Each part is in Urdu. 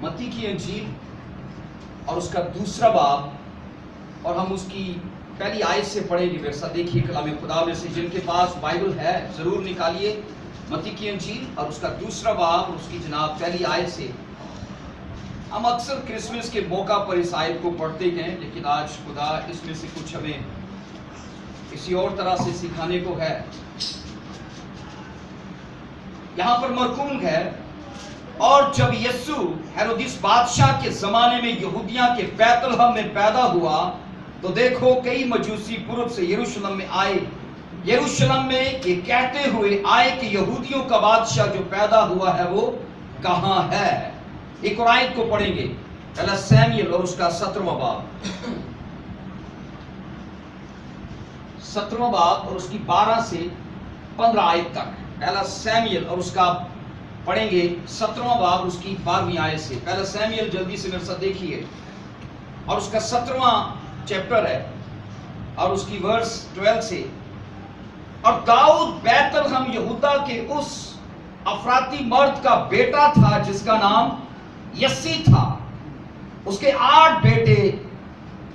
متی کی انجیل اور اس کا دوسرا باب، اور ہم اس کی پہلی آیت سے پڑھیں گے۔ میرے ساتھ دیکھیے کلام خدا میں سے، جن کے پاس بائبل ہے ضرور نکالیے متی کی انجیل اور اس کا دوسرا باب اور اس کی جناب پہلی آیت سے۔ ہم اکثر کرسمس کے موقع پر اس آیت کو پڑھتے ہیں، لیکن آج خدا اس میں سے کچھ ہمیں کسی اور طرح سے سکھانے کو ہے۔ یہاں پر مرقوم ہے، اور جب یسوع ہیرودیس بادشاہ کے زمانے میں یہودیاں کے بیت لحم میں پیدا ہوا تو دیکھو کئی مجوسی پورب سے یروشلم میں آئے، یروشلم میں یہ کہتے ہوئے آئے کہ یہودیوں کا بادشاہ جو پیدا ہوا ہے وہ کہاں ہے۔ ایک اور آیت کو پڑھیں گے، پہلا سیموئیل اور اس کا 17واں باب، 17واں باب اور اس کی 12 سے 15 آیت تک۔ پہلا سیموئیل اور اس کا پڑھیں گے 17واں باب اس کی 12ویں آیت سے۔ پہلا سیموئیل جلدی سے میرے ساتھ دیکھیے، اور اس کا 17واں چیپٹر ہے اور اس کی ورس 12 سے۔ اور داؤد بیت لحم یہودا کے اس افراطی مرد کا بیٹا تھا جس کا نام یسی تھا، اس کے 8 بیٹے،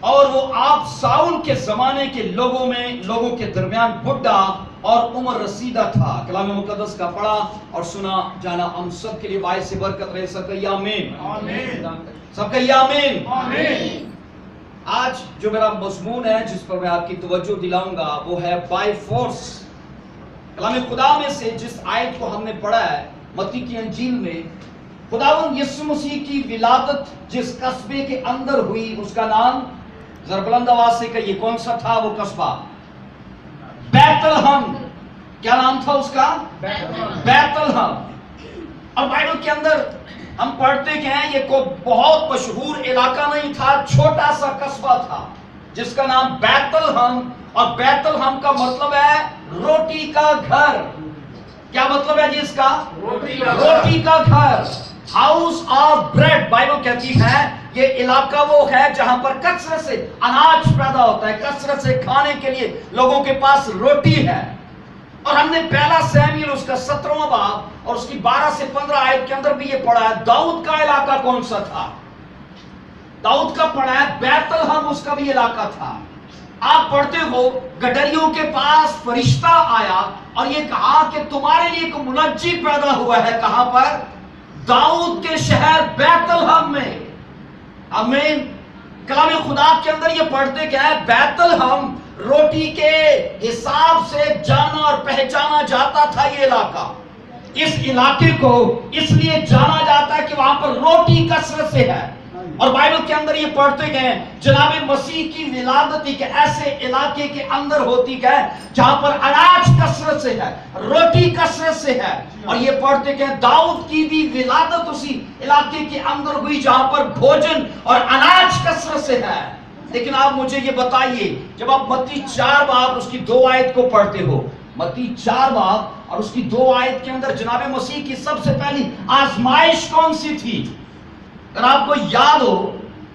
اور وہ آپ ساؤل کے زمانے کے لوگوں کے درمیان بڈھا اور عمر رسیدہ تھا۔ کلام مقدس کا پڑھا اور سنا جانا ہم سب کے لیے باعث سے برکت رہے۔ سب کہیے آمین، سب کہیے آمین۔ آج جو میرا مضمون ہے جس پر میں آپ کی توجہ دلاؤں گا وہ ہے بائی فورس۔ کلام خدا میں سے جس آیت کو ہم نے پڑھا ہے متی کی انجیل میں، خداوند یسوع مسیح کی ولادت جس قصبے کے اندر ہوئی اس کا نام ذرا بلند آواز سے کہیے، کون سا تھا وہ قصبہ؟ بیت لحم۔ کیا نام تھا اس کا؟ بیت لحم۔ اور بائبل کے اندر ہم پڑھتے ہیں یہ کوئی بہت مشہور علاقہ نہیں تھا، چھوٹا سا قصبہ تھا جس کا نام بیت لحم، اور بیت لحم کا مطلب ہے روٹی کا گھر۔ کیا مطلب ہے جی اس کا؟ روٹی کا گھر، ہاؤس آف بریڈ۔ بائبل کہتی ہے یہ علاقہ وہ ہے جہاں پر کثرت سے اناج پیدا ہوتا ہے، کثرت سے کھانے کے لیے لوگوں کے پاس روٹی ہے۔ اور ہم نے پہلا سیموئیل اس کا 17واں باب اور اس کی 12 سے 15 آیت کے اندر بھی یہ پڑھا ہے۔ داؤد کا علاقہ کون سا تھا؟ داؤد کا پڑھا ہے بیت لحم، اس کا بھی علاقہ تھا۔ آپ پڑھتے ہو گڈریوں کے پاس فرشتہ آیا اور یہ کہا کہ تمہارے لیے ایک منجی پیدا ہوا ہے۔ کہاں پر؟ داؤد کے شہر بیت لحم میں۔ آمین۔ کلام خدا کے اندر یہ پڑھتے کہ ہے بیت لحم روٹی کے حساب سے جانا اور پہچانا جاتا تھا۔ یہ علاقہ، اس علاقے کو اس لیے جانا جاتا ہے کہ وہاں پر روٹی کثرت سے ہے۔ اور بائبل کے اندر یہ پڑھتے گئے جناب مسیح کی ولادت ایک ایسے علاقے کے اندر ہوتی ہے جہاں پر اناج کثرت سے ہے، روٹی کثرت سے ہے۔ اور یہ پڑھتے گئے داؤد کی بھی ولادت اسی علاقے کے اندر ہوئی جہاں پر بھوجن اور اناج کثرت سے ہے۔ لیکن آپ مجھے یہ بتائیے، جب آپ متی 4 باب اس کی 2 آیت کو پڑھتے ہو، متی 4 باب اور اس کی 2 آیت کے اندر جناب مسیح کی سب سے پہلی آزمائش کون سی تھی؟ اگر آپ کو یاد ہو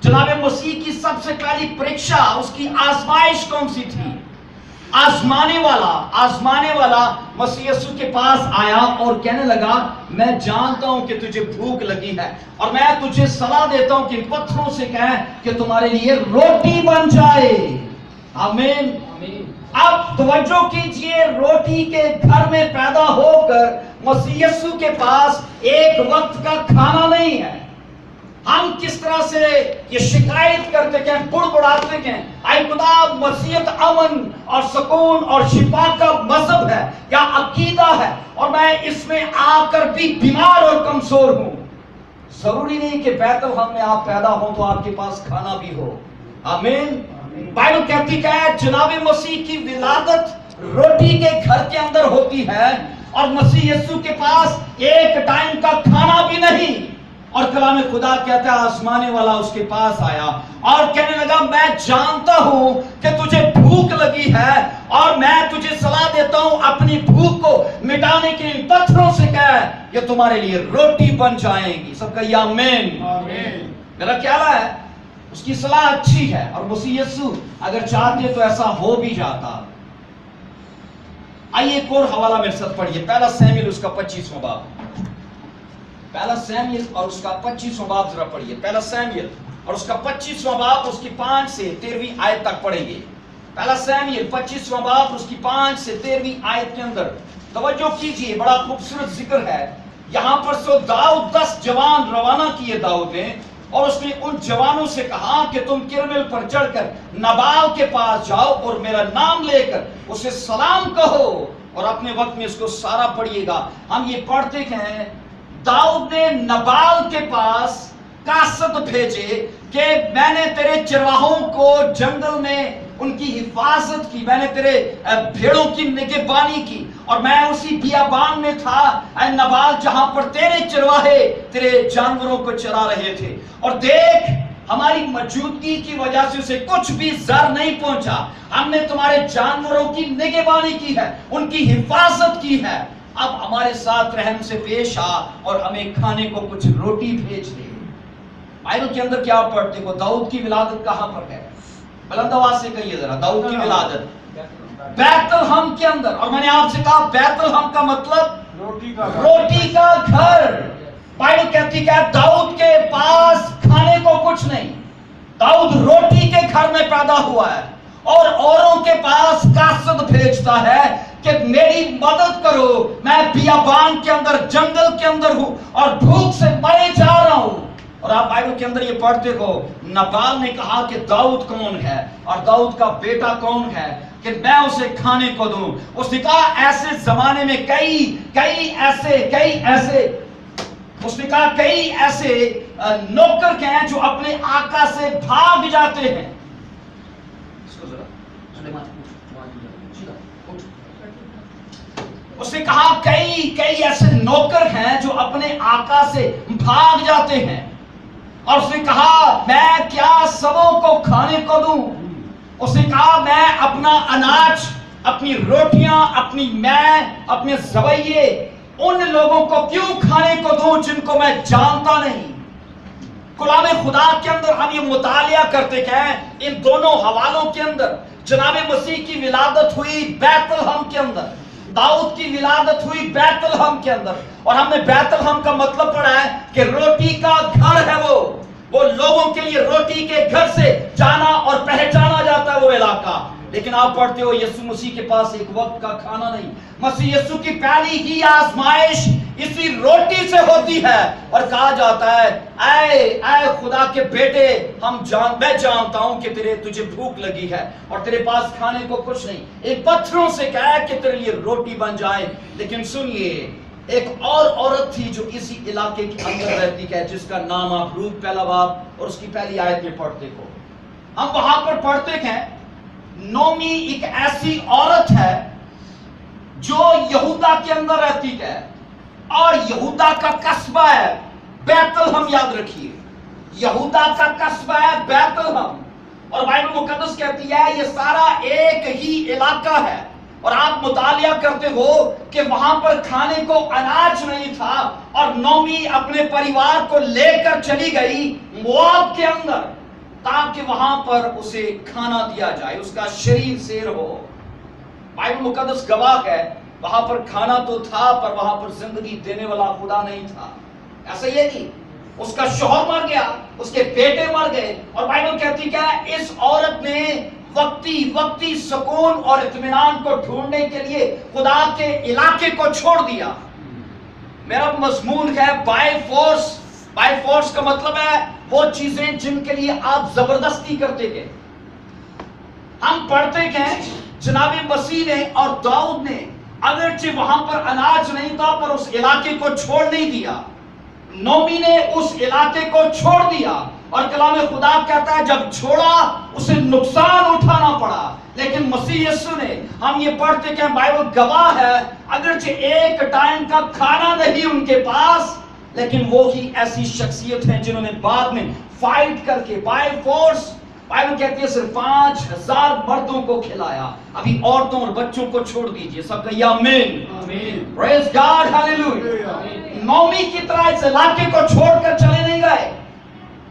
جناب مسیح کی سب سے پہلی پریکشا، اس کی آزمائش کون سی تھی؟ آزمانے والا مسیح یسوع کے پاس آیا اور کہنے لگا میں جانتا ہوں کہ تجھے بھوک لگی ہے اور میں تجھے صلاح دیتا ہوں کہ پتھروں سے کہیں کہ تمہارے لیے روٹی بن جائے۔ آمین۔ اب توجہ کیجئے، روٹی کے گھر میں پیدا ہو کر مسیح یسوع کے پاس ایک وقت کا کھانا نہیں ہے۔ ہم کس طرح سے یہ شکایت کرتے ہیں، بڑبڑاتے ہیں، اے خدا مسیحیت امن اور سکون اور شفا کا مذہب ہے یا عقیدہ ہے، اور میں اس میں آ کر بھی بیمار اور کمزور ہوں۔ ضروری نہیں کہ بیت لحم میں آپ پیدا ہوں تو آپ کے پاس کھانا بھی ہو۔ آمین۔ بائبل کہتی ہے جناب مسیح کی ولادت روٹی کے گھر کے اندر ہوتی ہے، اور مسیح یسوع کے پاس ایک ٹائم کا کھانا بھی نہیں۔ اور کلام خدا کہتا ہے آزمانے والا اس کے پاس آیا اور کہنے لگا میں جانتا ہوں کہ تجھے بھوک لگی ہے اور میں تجھے صلاح دیتا ہوں اپنی بھوک کو مٹانے کے لیے پتھروں سے کہہ یہ تمہارے لیے روٹی بن جائیں گی۔ سب کہیے آمین۔ میرا خیال ہے اس کی صلاح اچھی ہے، اور مسیح یسوع اگر چاہتے تو ایسا ہو بھی جاتا۔ آئیے ایک اور حوالہ میرے ساتھ پڑھیے، پہلا سیموئیل اس کا 25واں باب، پہلا سیموئیل اور اس کا 25واں باب ذرا پڑھیے. پہلا سیموئیل اور اس کا 25واں باب اس کی 5 سے 13ویں آیت تک پڑھیں گے. پہلا سیموئیل 25واں باب اس کی 5 سے 13ویں آیت کے اندر توجہ کیجئے. بڑا خوبصورت ذکر ہے یہاں پر. سو داؤد 10 جوان روانہ کیے داؤد نے, اور اس نے ان جوانوں سے کہا کہ تم کرمل پر چڑھ کر نبال کے پاس جاؤ اور میرا نام لے کر اسے سلام کہو. اور اپنے وقت میں اس کو سارا پڑھیے گا. ہم یہ پڑھتے ہیں داؤد نے نبال کے پاس قاصد بھیجے کہ میں نے تیرے چرواہوں کو جنگل میں ان کی حفاظت کی, میں نے تیرے بھیڑوں کی نگہبانی کی, اور میں اسی بیابان میں تھا اے نبال جہاں پر تیرے چرواہے تیرے جانوروں کو چرا رہے تھے, اور دیکھ ہماری موجودگی کی وجہ سے اسے کچھ بھی زر نہیں پہنچا. ہم نے تمہارے جانوروں کی نگہبانی کی ہے, ان کی حفاظت کی ہے. اب ہمارے ساتھ رحم سے پیش آ اور ہمیں کھانے کو کچھ روٹی بھیج دے. بائبل کے اندر کیا پڑھتے ہو؟ داؤد کی ولادت کہاں پر ہے؟ بلند آواز سے کہیے ذرا. داؤد کی ولادت بیت الحم کے اندر. اور میں نے آپ سے کہا بیت الحم کا مطلب روٹی کا گھر. بائبل کہتی کہ داؤد کے پاس کھانے کو کچھ نہیں. داؤد روٹی کے گھر میں پیدا ہوا ہے, اور اوروں کے پاس قاصد بھیجتا ہے کہ میری مدد کرو, میں بیابان کے اندر جنگل کے اندر ہوں اور بھوک سے مرے جا رہا ہوں. اور آپ بائبل کے اندر یہ پڑھتے ہو نبال نے کہا کہ داؤد کون ہے اور داؤد کا بیٹا کون ہے کہ میں اسے کھانے کو دوں. اس نے کہا ایسے زمانے میں کئی ایسے نوکر ہیں جو اپنے آقا سے بھاگ جاتے ہیں. اس نے کہا کئی ایسے نوکر ہیں جو اپنے آقا سے بھاگ جاتے ہیں. اور اس نے کہا میں کیا سبوں کو کھانے کو دوں. اس نے کہا میں اپنا اناج, اپنی روٹیاں, اپنے زویے ان لوگوں کو کیوں کھانے کو دوں جن کو میں جانتا نہیں. کلام خدا کے اندر ہم یہ مطالعہ کرتے ہیں ان دونوں حوالوں کے اندر. جناب مسیح کی ولادت ہوئی بیت الحم کے اندر, داؤد کی ولادت ہوئی بیت الحم کے اندر. اور ہم نے بیت الحم کا مطلب پڑھا ہے کہ روٹی کا گھر ہے. وہ لوگوں کے لیے روٹی کے گھر سے جانا اور پہچانا جاتا ہے وہ علاقہ. لیکن آپ پڑھتے ہو یسوع مسیح کے پاس ایک وقت کا کھانا نہیں. مسیح یسوع کی پہلی ہی آزمائش اسی روٹی سے ہوتی ہے, اور کہا جاتا ہے اے خدا کے بیٹے میں جانتا ہوں کہ تجھے بھوک لگی ہے اور تیرے پاس کھانے کو کچھ نہیں. ایک پتھروں سے کہا کہ تیرے لیے روٹی بن جائے. لیکن سنیے ایک اور عورت تھی جو اسی علاقے کے اندر رہتی ہے جس کا نام آپ روت پہلا باب اور اس کی پہلی آیت میں پڑھتے ہو. ہم وہاں پر پڑھتے ہیں نومی ایک ایسی عورت ہے جو یہودا کے اندر رہتی ہے, اور یہودا کا قصبہ ہے بیت الحم. یاد رکھیے یہودا کا قصبہ ہے بیت الحم, اور بائبل مقدس کہتی ہے یہ سارا ایک ہی علاقہ ہے. اور آپ مطالعہ کرتے ہو کہ وہاں پر کھانے کو اناج نہیں تھا, اور نومی اپنے پریوار کو لے کر چلی گئی مواب کے اندر تاکہ وہاں پر اسے کھانا دیا جائے, اس کا شریر سیر ہو. بائبل مقدس گواہ ہے وہاں پر کھانا تو تھا پر وہاں پر زندگی دینے والا خدا نہیں تھا. ایسا یہ نہیں, اس کا شوہر مر گیا, اس کے بیٹے مر گئے, اور بائبل کہتی کہ اس عورت نے وقتی سکون اور اطمینان کو ڈھونڈنے کے لیے خدا کے علاقے کو چھوڑ دیا. میرا مضمون ہے بائی فورس. بائی فورس کا مطلب ہے وہ چیزیں جن کے لیے آپ زبردستی کرتے گئے. ہم پڑھتے ہیں جناب مسیح نے اور داؤد نے اگرچہ وہاں پر اناج نہیں تھا پر اس علاقے کو چھوڑ نہیں دیا. نومی نے اس علاقے کو چھوڑ دیا, اور کلام خدا کہتا ہے جب چھوڑا اسے نقصان اٹھانا پڑا. لیکن مسیح یسوع نے, ہم یہ پڑھتے کہ بائبل گواہ ہے اگرچہ ایک ٹائم کا کھانا نہیں ان کے پاس, لیکن وہ ہی ایسی شخصیت ہیں جنہوں نے بعد میں فائٹ کر کے بائی فورس, بائبل کہتی ہے صرف 5000 مردوں کو کھلایا. ابھی عورتوں اور بچوں کو چھوڑ دیجئے. سب کہیے آمین, پریز گاڈ, ہاللیلویا. نومی کی طرح اس علاقے کو چھوڑ کر چلے نہیں گئے.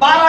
12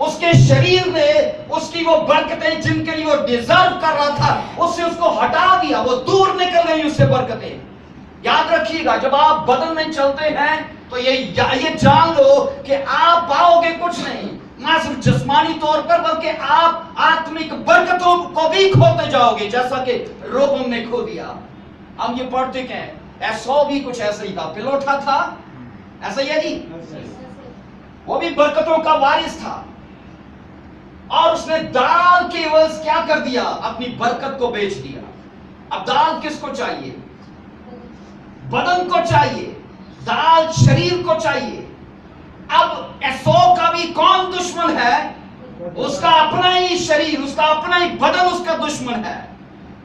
اس کے شریر نے اس کی وہ برکتیں جن کے لیے وہ ڈیزرو کر رہا تھا اس سے اس کو ہٹا دیا، وہ دور نکل گئی اس سے برکتیں۔ یاد رکھیے گا جب آپ بدن میں چلتے ہیں تو یہ جان لو کہ آپ پاؤ گے کچھ نہیں، نہ صرف جسمانی طور پر بلکہ آپ آتمک برکتوں کو بھی کھوتے جاؤ گے، جیسا کہ روم نے کھو دیا۔ ہم یہ پڑھتے کہ ایسو بھی کچھ ایسا ہی تھا، پلوٹا تھا، ایسا ہی ہے جی، وہ بھی برکتوں کا وارث تھا، اور اس نے دال کے عوض کیا کر دیا؟ اپنی برکت کو بیچ دیا۔ اب دال کس کو چاہیے؟ بدن کو چاہیے، دال شریر کو چاہیے۔ اب ایسو کا بھی کون دشمن ہے؟ اس کا اپنا ہی شریر، اس کا اپنا ہی بدن اس کا دشمن ہے۔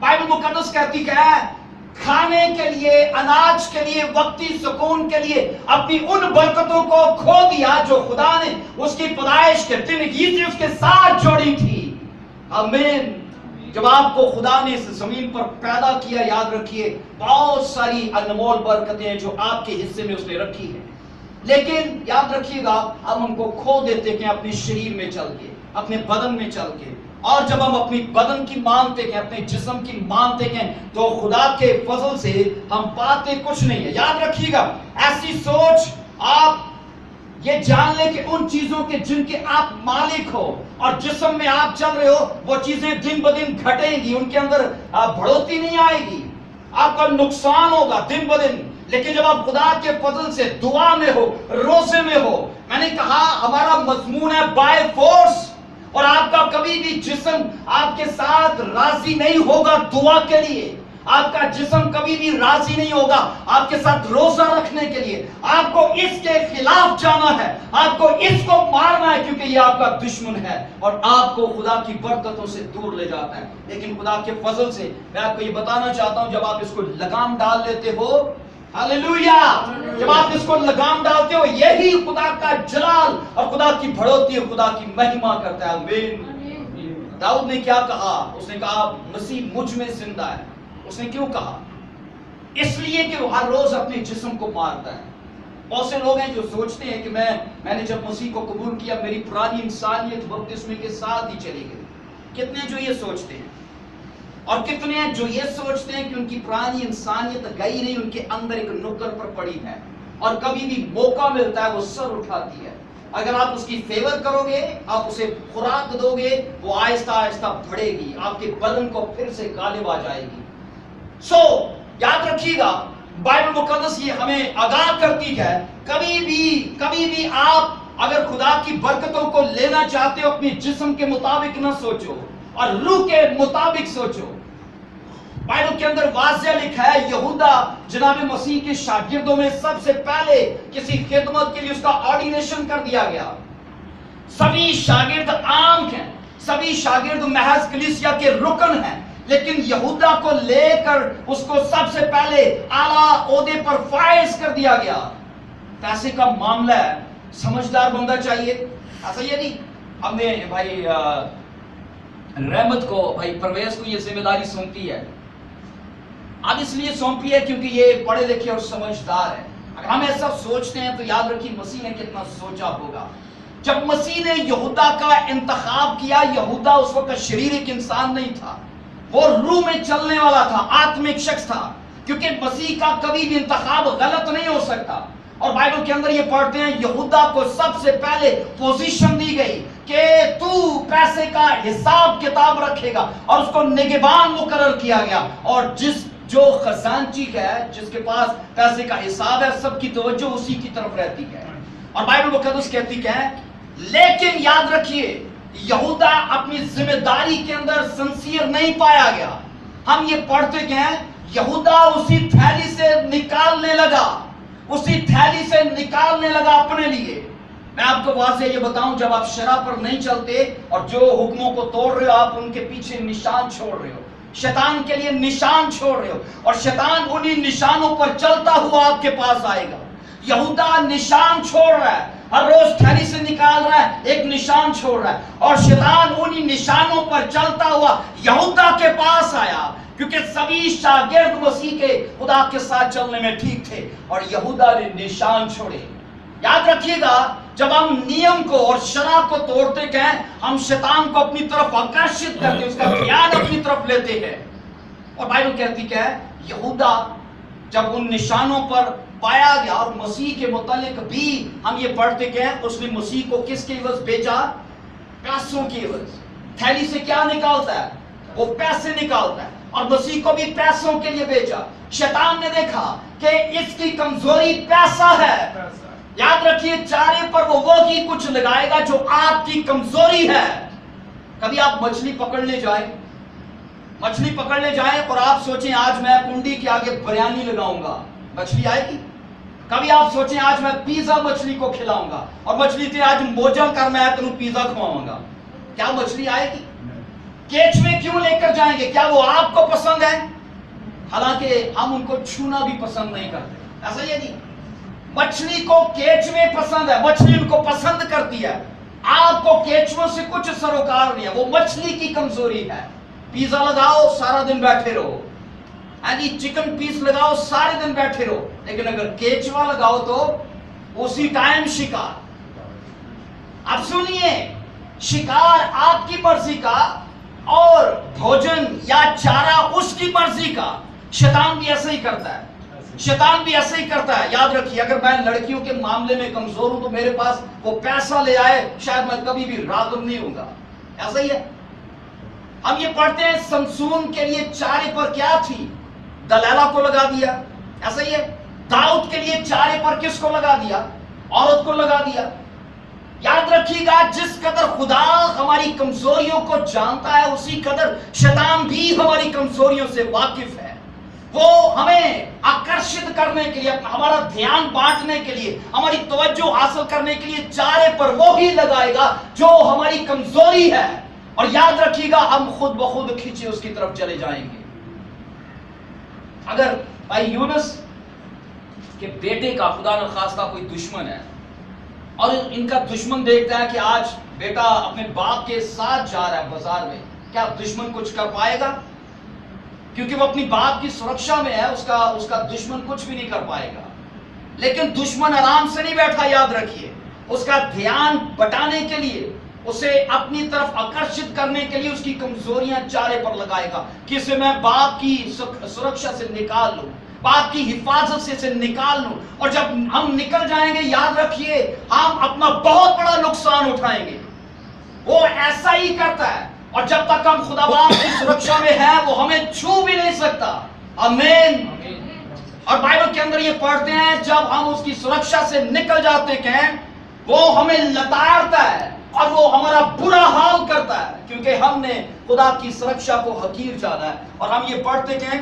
بائبل مقدس کہتی ہے کھانے کے لیے، اناج کے لیے، وقتی سکون کے لیے اپنی ان برکتوں کو کھو دیا جو خدا نے اس کی پیدائش کے دن ہی اس کے ساتھ جوڑی تھی۔ آمین۔ جب آپ کو خدا نے اس زمین پر پیدا کیا، یاد رکھیے بہت ساری انمول برکتیں جو آپ کے حصے میں اس نے رکھی ہے، لیکن یاد رکھیے گا ہم ان کو کھو دیتے ہیں اپنے شریر میں چل کے، اپنے بدن میں چل کے۔ اور جب ہم اپنی بدن کی مانتے ہیں، اپنے جسم کی مانتے ہیں، تو خدا کے فضل سے ہم پاتے کچھ نہیں ہے۔ یاد رکھیے گا ایسی سوچ، آپ یہ جان لیں کہ ان چیزوں کے جن کے آپ مالک ہو اور جسم میں آپ چل رہے ہو، وہ چیزیں دن بدن گھٹیں گی، ان کے اندر بڑھوتری نہیں آئے گی، آپ کا نقصان ہوگا دن بدن۔ لیکن جب آپ خدا کے فضل سے دعا میں ہو، روزے میں ہو، میں نے کہا ہمارا مضمون ہے بائی فورس، اور آپ کا کبھی بھی جسم آپ کے ساتھ راضی نہیں ہوگا دعا کے لیے، آپ کا جسم کبھی بھی راضی نہیں ہوگا آپ کے ساتھ روزہ رکھنے کے لیے۔ آپ کو اس کے خلاف جانا ہے، آپ کو اس کو مارنا ہے، کیونکہ یہ آپ کا دشمن ہے اور آپ کو خدا کی برکتوں سے دور لے جاتا ہے۔ لیکن خدا کے فضل سے میں آپ کو یہ بتانا چاہتا ہوں، جب آپ اس کو لگام ڈال لیتے ہو، ہاللیلویا، جب آپ اس کو لگام ڈالتے ہو، یہی خدا کا جلال اور خدا کی بڑھوتی اور خدا کی مہما کرتا ہے۔ آمین۔ داؤد نے کیا کہا؟ اس نے کہا مسیح مجھ میں زندہ ہے۔ اس نے کیوں کہا؟ اس لیے کہ وہ ہر روز اپنے جسم کو مارتا ہے۔ بہت سے لوگ ہیں جو سوچتے ہیں کہ میں نے جب مسیح کو قبول کیا میری پرانی انسانیت بپتسمے کے ساتھ ہی چلی گئی۔ کتنے جو یہ سوچتے ہیں، اور کتنے ہیں جو یہ سوچتے ہیں کہ ان کی پرانی انسانیت گئی نہیں، ان کے اندر ایک نکر پر پڑی ہے، اور کبھی بھی موقع ملتا ہے وہ سر اٹھاتی ہے۔ اگر آپ اس کی فیور کرو گے، آپ اسے خوراک دو گے، وہ آہستہ آہستہ بڑھے گی، آپ کے بدن کو پھر سے غالب آ جائے گی۔ یاد رکھیے گا بائبل مقدس یہ ہمیں آگاہ کرتی ہے، کبھی بھی آپ اگر خدا کی برکتوں کو لینا چاہتے ہو، اپنی جسم کے مطابق نہ سوچو اور روح کے مطابق سوچو۔ بائبل کے اندر واضح لکھا ہے یہودا جناب مسیح کے شاگردوں میں سب سے پہلے کسی خدمت کے لیے اس کا آرڈینیشن کر دیا گیا۔ سبھی شاگرد عام ہیں، سبھی شاگرد محض کلیسیا کے رکن ہیں، لیکن یہودا کو لے کر اس کو سب سے پہلے اعلیٰ عہدے پر فائز کر دیا گیا۔ پیسے کا معاملہ ہے، سمجھدار بندہ چاہیے، ایسا یہ نہیں۔ ہم نے بھائی رحمت کو، بھائی پرویز کو یہ ذمہ داری سونپی ہے، اب اس لیے سونپی ہے کیونکہ یہ پڑھے لکھے اور سمجھدار ہے۔ اگر ہم ایسا سوچتے ہیں تو یاد رکھیے مسیح نے کتنا سوچا ہوگا۔ جب مسیح نے یہودا کا انتخاب کیا، یہودا اس وقت شریرک انسان نہیں تھا، وہ روح میں چلنے والا تھا، آتمک شخص تھا، کیونکہ مسیح کا کبھی بھی انتخاب غلط نہیں ہو سکتا۔ اور بائبل کے اندر یہ پڑھتے ہیں یہودا کو سب سے پہلے پوزیشن دی گئی کہ تو پیسے کا حساب کتاب رکھے گا، اور اس کو نگہبان مقرر کیا گیا، اور جو خزانچی ہے، جس کے پاس پیسے کا حساب ہے، سب کی توجہ اسی کی طرف رہتی ہے۔ اور بائبل مقدس کہتی ہے لیکن یاد رکھیے یہودا اپنی ذمہ داری کے اندر سنسیئر نہیں پایا گیا۔ ہم یہ پڑھتے ہیں یہودا اسی تھیلی سے نکالنے لگا اپنے لیے۔ میں آپ کو واضح یہ بتاؤں، جب آپ شرع پر نہیں چلتے اور جو حکموں کو توڑ رہے ہو، آپ ان کے پیچھے نشان چھوڑ رہے ہو، شیطان کے لیے نشان چھوڑ رہے ہو، اور شیطان انہی نشانوں پر چلتا ہوا آپ کے پاس آئے گا۔ یہودا نشان چھوڑ رہا ہے، ہر روز تھیلی سے نکال رہا ہے، ایک نشان چھوڑ رہا ہے، اور شیطان انہی نشانوں پر چلتا ہوا یہودا کے پاس آیا، کیونکہ سبھی شاگرد مسیح کے خدا کے ساتھ چلنے میں ٹھیک تھے، اور یہودا نے نشان چھوڑے۔ یاد رکھیے گا جب ہم نیم کو اور شرع کو توڑتے ہیں ہم شیطان کو اپنی طرف آکرشت کرتے ہیں، اس کا دھیان اپنی طرف لیتے ہیں. اور بائبل کہتی کہ یہودا جب ان نشانوں پر پایا گیا اور مسیح کے متعلق بھی ہم یہ پڑھتے کہ اس نے مسیح کو کس کے عوض بھیجا؟ پیسوں کے عوض. تھیلی سے کیا نکالتا ہے؟ وہ پیسے نکالتا ہے، اور مسیح کو بھی پیسوں کے لیے بھیجا. شیطان نے دیکھا کہ اس کی کمزوری پیسہ ہے. یاد رکھیے چارے پر وہ وہی کچھ لگائے گا جو آپ کی کمزوری ہے. کبھی آپ مچھلی پکڑنے جائیں اور آپ سوچیں آج میں کنڈی کے آگے بریانی لگاؤں گا، مچھلی آئے گی؟ کبھی آپ سوچیں آج میں پیزا مچھلی کو کھلاؤں گا، اور مچھلی تے آج موجل کر میں تنوں پیزا کھواؤں گا، کیا مچھلی آئے گی؟ کیچ میں کیوں لے کر جائیں گے؟ کیا وہ آپ کو پسند ہے؟ حالانکہ ہم ان کو چھونا بھی پسند نہیں کرتے. ایسا یہ نہیں، مچھلی کو کیچ میں پسند ہے، مچھلی ان کو پسند کرتی ہے. آپ کو کیچوں سے کچھ سروکار نہیں ہے، وہ مچھلی کی کمزوری ہے. پیزا لگاؤ سارا دن بیٹھے رہو، چکن پیس لگاؤ سارے دن بیٹھے رہو، لیکن اگر کیچوا لگاؤ تو اسی ٹائم شکار. اب سنیے، شکار آپ کی مرضی کا اور بھوجن یا چارہ اس کی مرضی کا. شیطان بھی ایسا ہی کرتا ہے، شیطان بھی ایسا ہی کرتا ہے. یاد رکھیے اگر میں لڑکیوں کے معاملے میں کمزور ہوں تو میرے پاس وہ پیسہ لے آئے شاید میں کبھی بھی راغب نہیں ہوں گا. ایسا ہی ہے. ہم یہ پڑھتے ہیں سمسون کے لیے چارے پر کیا تھی؟ دلیلہ کو لگا دیا. ایسا ہی ہے. داؤد کے لیے چارے پر کس کو لگا دیا؟ عورت کو لگا دیا. یاد رکھیے گا جس قدر خدا ہماری کمزوریوں کو جانتا ہے اسی قدر شیطان بھی ہماری کمزوریوں سے واقف ہے. وہ ہمیں آکرشت کرنے کے لیے، ہمارا دھیان بانٹنے کے لیے، ہماری توجہ حاصل کرنے کے لیے چارے پر وہی لگائے گا جو ہماری کمزوری ہے. اور یاد رکھیے گا ہم خود بخود کھینچے اس کی طرف چلے جائیں گے. اگر بھائی یونس کے بیٹے کا خدا نخواستہ کوئی دشمن ہے اور ان کا دشمن دیکھتا ہے کہ آج بیٹا اپنے باپ کے ساتھ جا رہا ہے بازار میں، کیا دشمن کچھ کر پائے گا؟ کیونکہ وہ اپنی باپ کی سرکشا میں ہے، اس کا دشمن کچھ بھی نہیں کر پائے گا. لیکن دشمن آرام سے نہیں بیٹھا. یاد رکھیے اس کا دھیان بٹانے کے لیے، اسے اپنی طرف آکرشت کرنے کے لیے اس کی کمزوریاں چارے پر لگائے گا کہ اسے میں باپ کی سرکشا سے نکال لوں، باپ کی حفاظت سے اسے نکال لوں. اور جب ہم نکل جائیں گے یاد رکھیے ہم اپنا بہت بڑا نقصان اٹھائیں گے. وہ ایسا ہی کرتا ہے، اور جب تک ہم خدا باپ کی سرکشا میں ہیں وہ ہمیں چھو بھی نہیں سکتا. آمین. اور بائبل کے اندر یہ پڑھتے ہیں جب ہم اس کی سرکشا سے نکل جاتے ہیں وہ ہمیں لتاڑتا ہے اور وہ ہمارا برا حال کرتا ہے، کیونکہ ہم نے خدا کی سرکشا کو حقیر جانا ہے. اور ہم یہ پڑھتے ہیں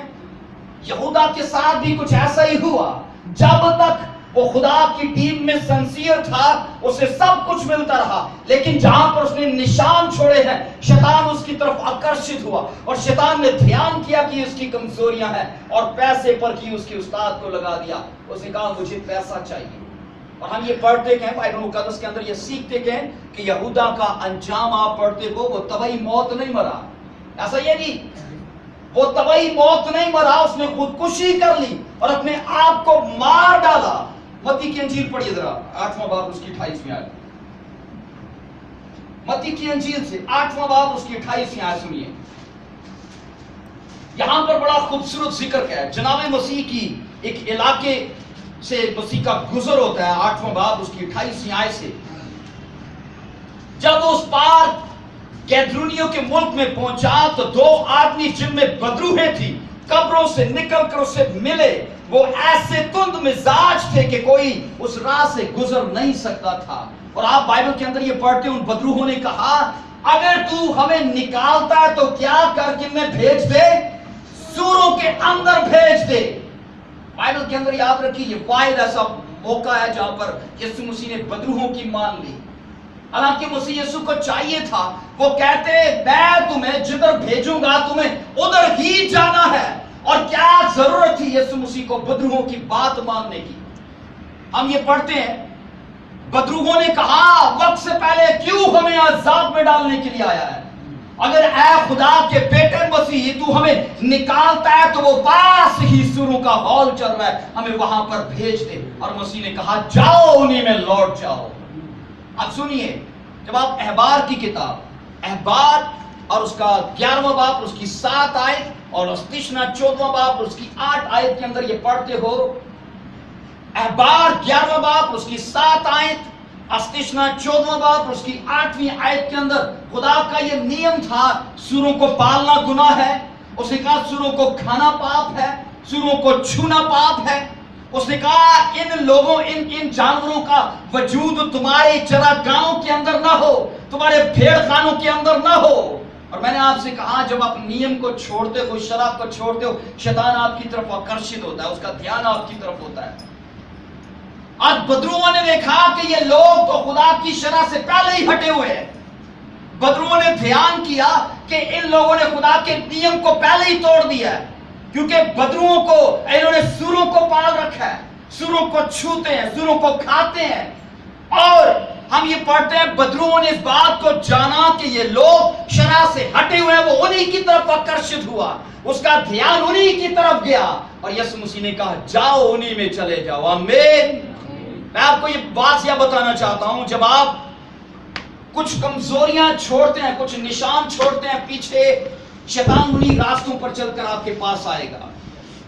یہودا کے ساتھ بھی کچھ ایسا ہی ہوا. جب تک وہ خدا کی ٹیم میں سنسیئر تھا اسے سب کچھ ملتا رہا، لیکن جہاں پر اس نے نشان چھوڑے ہیں شیطان اس کی طرف آکرشت ہوا اور شیطان نے دھیان کیا کہ اس کی کمزوریاں ہیں اور پیسے پر کی اس کے استاد کو لگا دیا. اس نے کہا مجھے پیسہ چاہیے. اور ہم یہ پڑھتے ہیں بائبل مقدس کے اندر یہ سیکھتے ہیں کہ یہودا کا انجام آپ پڑھتے ہو وہ طبعی موت نہیں مرا. ایسا یہ نہیں، وہ طبعی موت نہیں مرا، اس نے خودکشی کر لی اور اپنے آپ کو مار ڈالا. متی کی انجیل پڑھیے ذرا 8واں باب اس کی 28ویں آیت. متی کی انجیل سے 8واں باب اس کی 28ویں آیت سنیے. یہاں پر بڑا خوبصورت ذکر کیا ہے جناب مسیح کی. ایک علاقے سے مسیح کا گزر ہوتا ہے 8واں باب اس کی 28ویں آیت سے. جب اس پار گیدرونیوں کے ملک میں پہنچا تو 2 آدمی جن میں بدروہیں تھی قبروں سے نکل کر اسے ملے. وہ ایسے تند مزاج تھے کہ کوئی اس راہ سے گزر نہیں سکتا تھا. اور آپ بائبل کے اندر یہ پڑھتے ہیں ان بدروہوں نے کہا اگر تو ہمیں نکالتا ہے تو کیا کر کے میں بھیج دے، سوروں کے اندر بھیج دے. بائبل کے اندر یاد رکھیے یہ واحد ایسا موقع ہے جہاں پر یسوع مسیح نے بدروہوں کی مان لی. حالانکہ مسیح یسوع کو چاہیے تھا وہ کہتے میں تمہیں جدھر بھیجوں گا تمہیں ادھر ہی جانا ہے. اور کیا ضرورت تھی یسوع مسیح کو بدروہوں کی بات ماننے کی؟ ہم یہ پڑھتے ہیں بدروہوں نے کہا وقت سے پہلے کیوں ہمیں عذاب میں ڈالنے کے لیے آیا ہے. اگر اے خدا کے بیٹے مسیح تو ہمیں نکالتا ہے تو وہ پاس ہی سوروں کا ہال چل رہا ہے، ہمیں وہاں پر بھیج دے۔ اور مسیح نے کہا جاؤ انہی میں لوٹ جاؤ۔ اب سنیے، جب آپ احبار کی کتاب احبار اور اس کا 11واں باب اس کی 7 آیت اور استشنا 14واں باب اس کی 8 آیت کے اندر یہ پڑھتے ہو، احبار 11واں باب اس کی 7 آیت، استشنا 14واں باب اس کی 8ویں آیت کے اندر خدا کا یہ نیم تھا، سوروں کو پالنا گناہ ہے، اس نے کہا سوروں کو کھانا پاپ ہے، سوروں کو چھونا پاپ ہے، اس نے کہا ان لوگوں ان جانوروں کا وجود تمہارے چراگاہوں کے اندر نہ ہو، تمہارے بھیڑ خانوں کے اندر نہ ہو۔ اور میں نے آپ سے کہا جب آپ نیم کو چھوڑتے ہو، شراب کو چھوڑتے ہو، شیطان آپ کی طرف آکرشت ہوتا ہے، اس کا دھیان آپ کی طرف ہوتا ہے۔ آج بدروؤں نے دیکھا کہ یہ لوگ تو خدا کی شرع سے پہلے ہی ہٹے ہوئے ہیں۔ بدروؤں نے دھیان کیا کہ ان لوگوں نے خدا کے نیم کو پہلے ہی توڑ دیا ہے، کیونکہ بدروؤں کو انہوں نے سوروں کو پال رکھا ہے، سوروں کو چھوتے ہیں، سوروں کو کھاتے ہیں۔ اور ہم یہ پڑھتے ہیں بدروؤں نے اس بات کو جانا کہ یہ لوگ شرع سے ہٹے ہوئے ہیں، وہ انہی کی طرف آکرشت ہوا، اس کا دھیان انہی کی طرف گیا، اور یسوع مسیح نے کہا جاؤ انہی میں چلے جاؤ۔ آمین۔ میں آپ کو یہ بات یہ بتانا چاہتا ہوں، جب آپ کچھ کمزوریاں چھوڑتے ہیں، کچھ نشان چھوڑتے ہیں پیچھے، شیطان انہی راستوں پر چل کر آپ کے پاس آئے گا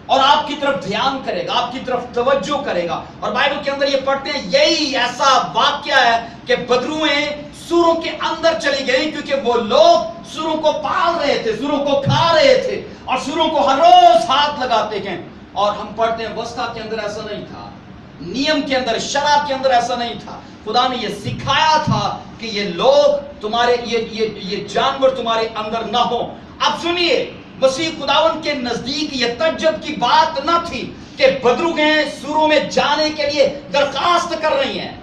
اور آپ کی طرف دھیان کرے گا، آپ کی طرف توجہ کرے گا۔ اور بائبل کے اندر یہ پڑھتے ہیں یہی ایسا واقعہ ہے کہ بدروئیں سوروں کے اندر چلی گئی، کیونکہ وہ لوگ سوروں کو پال رہے تھے، سوروں کو کھا رہے تھے اور سوروں کو ہر روز ہاتھ لگاتے ہیں۔ اور ہم پڑھتے ہیں وسطیٰ کے اندر ایسا نہیں تھا، نیم کے اندر، شرع کے اندر ایسا نہیں تھا۔ خدا نے یہ سکھایا تھا کہ یہ لوگ تمہارے یہ جانور تمہارے اندر نہ ہو۔ اب سنیے، مسیح خداوند کے نزدیک یہ تعجب کی بات نہ تھی کہ بدروہیں سوروں میں جانے کے لیے درخواست کر رہی ہیں۔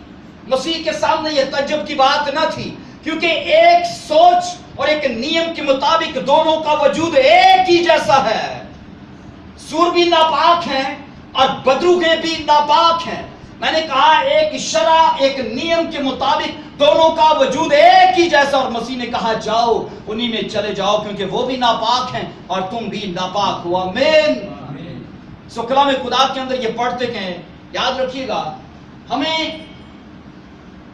مسیح کے سامنے یہ تعجب کی بات نہ تھی، کیونکہ ایک سوچ اور ایک نیم کے مطابق دونوں کا وجود ایک ہی جیسا ہے۔ سور بھی ناپاک ہیں اور بدروہیں بھی ناپاک ہیں۔ میں نے کہا ایک شرع ایک نیم کے مطابق دونوں کا وجود ایک ہی جیسا، اور مسیح نے کہا جاؤ انہی میں چلے جاؤ، کیونکہ وہ بھی ناپاک ہیں اور تم بھی ناپاک ہو۔ آمین۔ سو کلام خدا کے اندر یہ پڑھتے ہیں، یاد رکھیے گا، ہمیں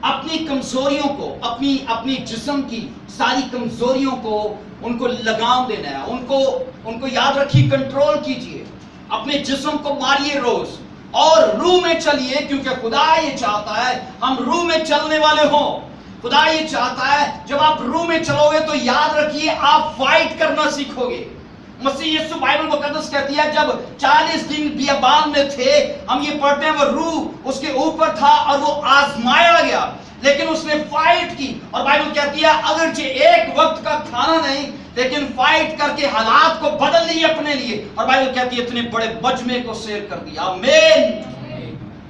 اپنی کمزوریوں کو، اپنی جسم کی ساری کمزوریوں کو ان کو لگام دینا ہے، ان کو یاد رکھیے، کنٹرول کیجئے، اپنے جسم کو ماریے روز اور روح میں چلیے، کیونکہ خدا یہ چاہتا ہے ہم روح میں چلنے والے ہوں۔ خدا یہ چاہتا ہے جب آپ روح میں چلو گے تو یاد رکھیے آپ فائٹ کرنا سیکھو گے۔ مسیح یسوع بائبل مقدس کہتی ہے جب 40 دن بیابان میں تھے، ہم یہ پڑھتے ہیں وہ روح اس کے اوپر تھا اور وہ آزمایا گیا، لیکن اس نے فائٹ کی، اور بائبل کہتی ہے اگرچہ ایک وقت کا کھانا نہیں، لیکن فائٹ کر کے حالات کو بدل لیے اپنے لیے، اور بائبل کہتی ہے اتنے بڑے مجمع کو سیر کر دیا۔ آمین۔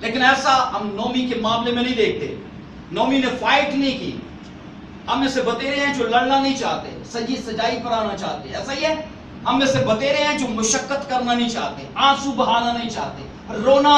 لیکن ایسا ہم نومی کے معاملے میں نہیں دیکھتے۔ نومی نے فائٹ نہیں کی۔ ہم میں سے بتیرے ہیں جو لڑنا نہیں چاہتے، سجی سجائی پر آنا چاہتے، ایسا ہی ہے۔ ہم میں سے بتیرے ہیں جو مشقت کرنا نہیں چاہتے، آنسو بہانا نہیں چاہتے، رونا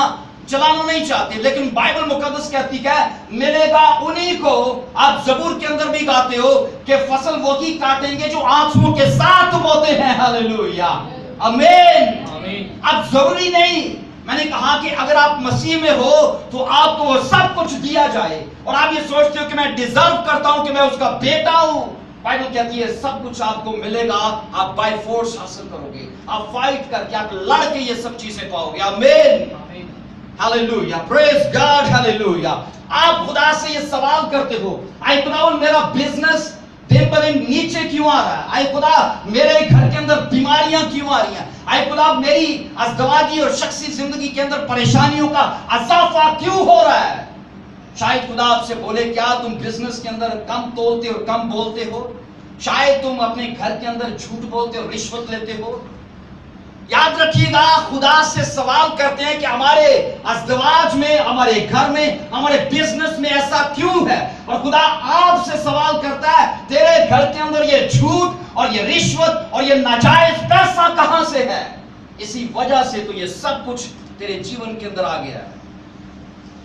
چلانا نہیں چاہتے، لیکن بائبل مقدس کہتی ہے ملے گا انہی کو۔ آپ زبور کے اندر بھی گاتے ہو کہ فصل وہی کاٹیں گے جو آنسوؤں کے ساتھ بوتے ہیں۔ ہاللیلویا، آمین۔ اب ضروری نہیں، میں نے کہا کہ اگر آپ مسیح میں ہو تو آپ کو وہ سب کچھ دیا جائے، اور آپ یہ سوچتے ہو کہ میں ڈیزرو کرتا ہوں کہ میں اس کا بیٹا ہوں، بائبل کہتی ہے سب کچھ آپ کو ملے گا، آپ بائی فورس حاصل کرو گے، آپ فائٹ کر کے، آپ لڑ کے یہ سب چیزیں پاؤ گے۔ آمین، ہاللیلویا، پریز گاڈ، ہاللیلویا۔ آپ خدا سے یہ سوال کرتے ہو اے خدا میرا بزنس دن بدن نیچے کیوں آ رہا ہے، اے خدا میرے گھر کے اندر بیماریاں کیوں آ رہی ہیں، اے خدا میری ازدواجی اور شخصی زندگی کے اندر پریشانیوں کا اضافہ کیوں ہو رہا ہے۔ شاید خدا آپ سے بولے کیا تم بزنس کے اندر کم تولتے اور کم بولتے ہو، شاید تم اپنے گھر کے اندر جھوٹ بولتے اور رشوت لیتے ہو۔ یاد رکھیے گا خدا سے سوال کرتے ہیں کہ ہمارے ازدواج میں، ہمارے گھر میں، ہمارے بزنس میں ایسا کیوں ہے، اور خدا آپ سے سوال کرتا ہے تیرے گھر کے اندر یہ جھوٹ اور یہ رشوت اور یہ ناجائز پیسہ کہاں سے ہے۔ اسی وجہ سے تو یہ سب کچھ تیرے جیون کے اندر آ گیا ہے۔